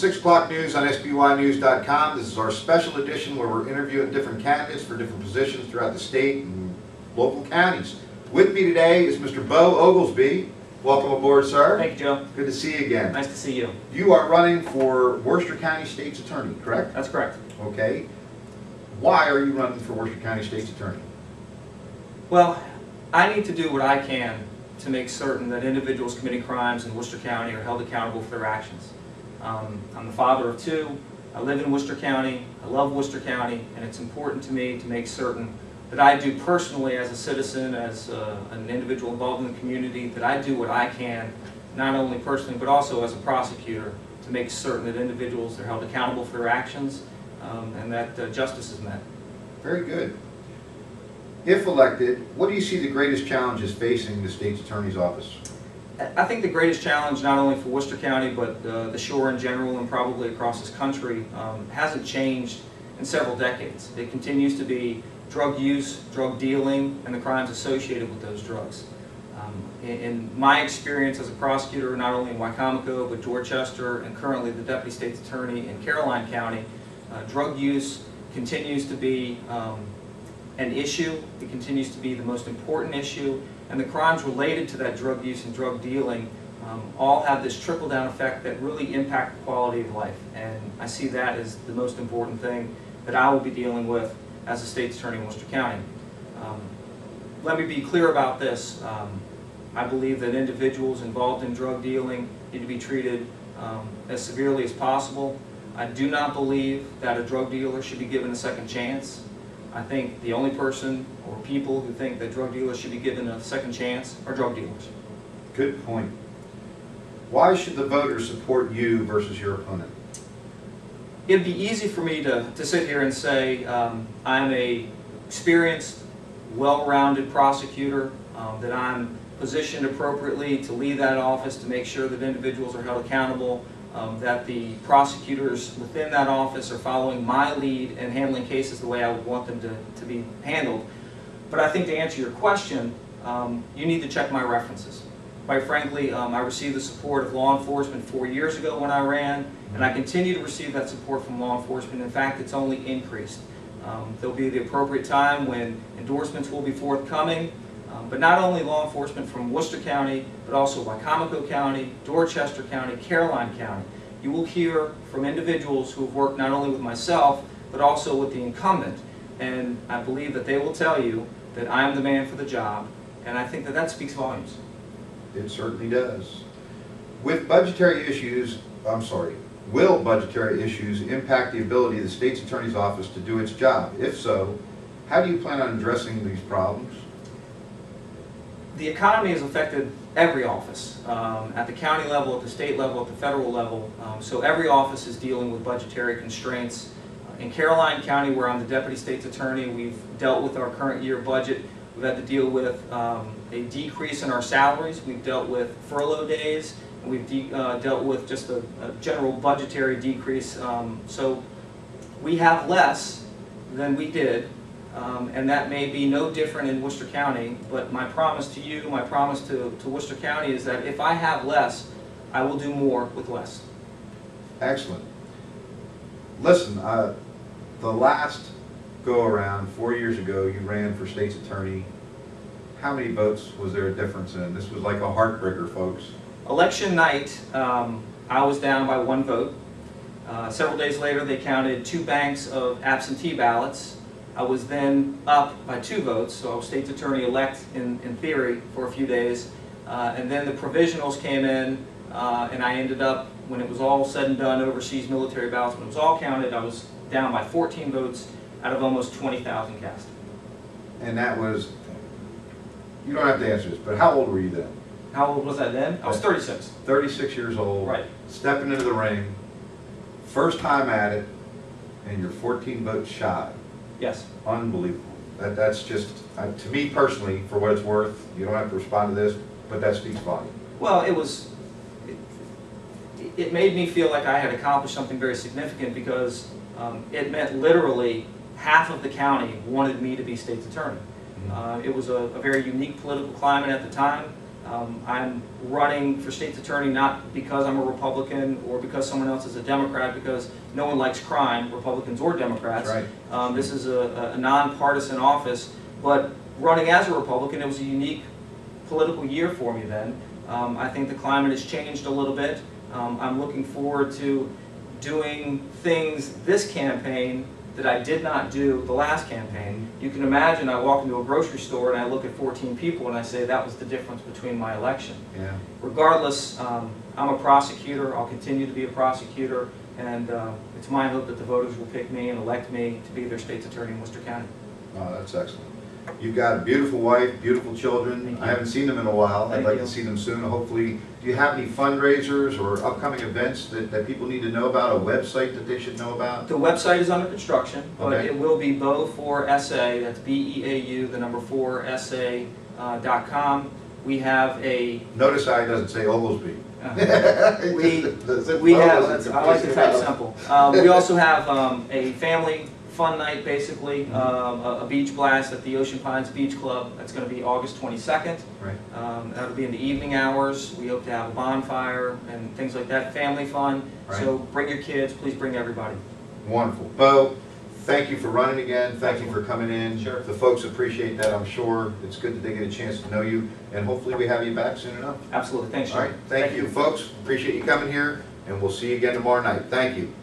6 o'clock news on SBYnews.com. This is our special edition where we're interviewing different candidates for different positions throughout the state and local counties. With me today is Mr. Beau Oglesby. Welcome aboard, sir. Thank you, Joe. Good to see you again. Nice to see you. You are running for Worcester County State's Attorney, correct? That's correct. Okay. Why are you running for Worcester County State's Attorney? Well, I need to do what I can to make certain that individuals committing crimes in Worcester County are held accountable for their actions. I'm the father of two. I live in Worcester County. I love Worcester County, and it's important to me to make certain that I do personally as a citizen, as an individual involved in the community, that I do what I can, not only personally but also as a prosecutor, to make certain that individuals are held accountable for their actions and that justice is met. Very good. If elected, what do you see the greatest challenges facing the state's attorney's office? I think the greatest challenge, not only for Worcester County, but the shore in general and probably across this country, hasn't changed in several decades. It continues to be drug use, drug dealing, and the crimes associated with those drugs. In my experience as a prosecutor, not only in Wicomico, but Dorchester, and currently the Deputy State's Attorney in Caroline County, drug use continues to be an issue. It continues to be the most important issue. And the crimes related to that drug use and drug dealing all have this trickle-down effect that really impact the quality of life. And I see that as the most important thing that I will be dealing with as a state's attorney in Worcester County. Let me be clear about this. I believe that individuals involved in drug dealing need to be treated as severely as possible. I do not believe that a drug dealer should be given a second chance. I think the only person or people who think that drug dealers should be given a second chance are drug dealers. Good point. Why should the voters support you versus your opponent? It'd be easy for me to sit here and say I'm a experienced, well-rounded prosecutor, that I'm positioned appropriately to lead that office to make sure that individuals are held accountable, that the prosecutors within that office are following my lead and handling cases the way I would want them to be handled. But I think to answer your question, you need to check my references. Quite frankly, I received the support of law enforcement 4 years ago when I ran, and I continue to receive that support from law enforcement. In fact, it's only increased. There'll be the appropriate time when endorsements will be forthcoming, but not only law enforcement from Worcester County, but also Wicomico County, Dorchester County, Caroline County. You will hear from individuals who have worked not only with myself, but also with the incumbent. And I believe that they will tell you that I am the man for the job, and I think that that speaks volumes. It certainly does. With budgetary issues, will budgetary issues impact the ability of the state's attorney's office to do its job? If so, how do you plan on addressing these problems? The economy has affected every office, at the county level, at the state level, at the federal level, so every office is dealing with budgetary constraints. In Caroline County, where I'm the Deputy State's Attorney, we've dealt with our current year budget. We've had to deal with a decrease in our salaries. We've dealt with furlough days, and we've dealt with just a general budgetary decrease. So we have less than we did. And that may be no different in Worcester County, but my promise to you, my promise to Worcester County is that if I have less, I will do more with less. Excellent. Listen, the last go-around, 4 years ago, you ran for state's attorney. How many votes was there a difference in? This was like a heartbreaker, folks. Election night, I was down by 1 vote. Several days later, they counted 2 banks of absentee ballots. I was then up by 2 votes, so I was state's attorney-elect in theory for a few days. And then the provisionals came in, and I ended up, when it was all said and done, overseas military ballots, when it was all counted, I was down by 14 votes out of almost 20,000 cast. And that was, you don't have to answer this, but how old were you then? How old was I then? I was 36. 36 years old, right. Stepping into the ring, first time at it, and you're 14 votes shy. Yes. Unbelievable. That's just, to me personally, for what it's worth, you don't have to respond to this, but that speaks volume. Well, it made me feel like I had accomplished something very significant because it meant literally half of the county wanted me to be state's attorney. It was a very unique political climate at the time. I'm running for state's attorney not because I'm a Republican or because someone else is a Democrat, because no one likes crime, Republicans or Democrats. Right. This is a nonpartisan office, but running as a Republican, it was a unique political year for me then. I think the climate has changed a little bit. I'm looking forward to doing things this campaign that I did not do the last campaign. You can imagine I walk into a grocery store and I look at 14 people and I say that was the difference between my election. Yeah. Regardless, I'm a prosecutor, I'll continue to be a prosecutor, and it's my hope that the voters will pick me and elect me to be their state's attorney in Worcester County. Oh, that's excellent. You've got a beautiful wife, beautiful children. I haven't seen them in a while. I'd like to see them soon. Hopefully, do you have any fundraisers or upcoming events that people need to know about, a website that they should know about? The website is under construction, but Okay. it will be Beau4SA, that's B-E-A-U, the number 4SA.com. We have a... Notice how it doesn't say Oglesby. we have, I like to type simple. We also have a family fun night, basically, a beach blast at the Ocean Pines Beach Club. That's going to be August 22nd. Right. That'll be in the evening hours. We hope to have a bonfire and things like that, family fun. Right. So bring your kids, please bring everybody. Wonderful. Beau, thank you for running again. Thank you for coming in. Sure. The folks appreciate that, I'm sure. It's good that they get a chance to know you, and hopefully we have you back soon enough. Absolutely. Thanks, All Jim. right. Thank you, folks. Appreciate you coming here, and we'll see you again tomorrow night. Thank you.